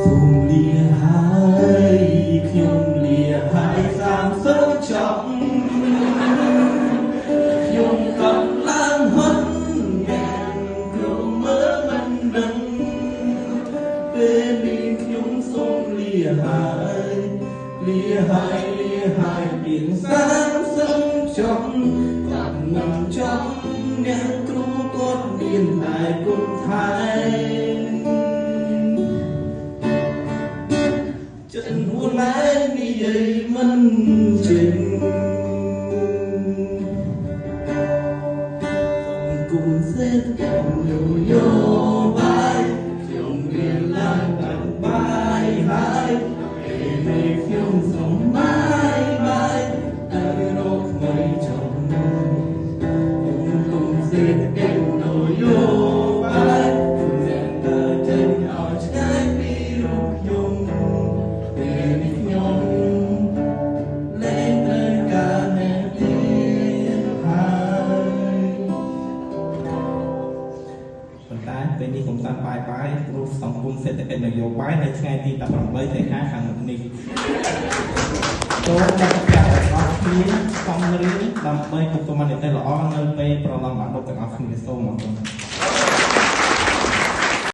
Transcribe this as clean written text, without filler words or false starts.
សូមលាហើយខ្ញុំលាហើយ30ចប់ខ្ញុំកំឡាំហត់យ៉ាងគ្រោមមើលមិនដឹងពេលនេះខ្ញុំសូមលាហើយពី30ចប់កំណាំចប់អ្នកគ្រូគាត់មានតែគុំថែចិត្តហួនម៉ែនិយាយមិនចេញគុំសេតកំយោបាយខ្ញុំមានឡើងដល់បាយហើយពេលនេះខ្ញុំសុំបាយទៅរកថ្មីចំគុំសេតកំយោបាយអ្នកទៅចេញឲ្យឆ្ងាយពីរូបខ្ញុំពេលនេះខ្ញុំលែងត្រូវការអ្នកទៀតហើយប៉ុន្តែពេលនេះខ្ញុំតាមបាយព្រោះសង្គមសេដ្ឋកិច្ចនយោបាយនៅថ្ងៃទី18សីហាខាងមុខនេះចូលចាប់ផ្ដើមអស់គ្នាខំរៀនដើម្បីទទួលបាននិស្សល្អនៅពេលប្រឡងបាក់ឌុបទាំងអស់គ្នាសូមអរគុណ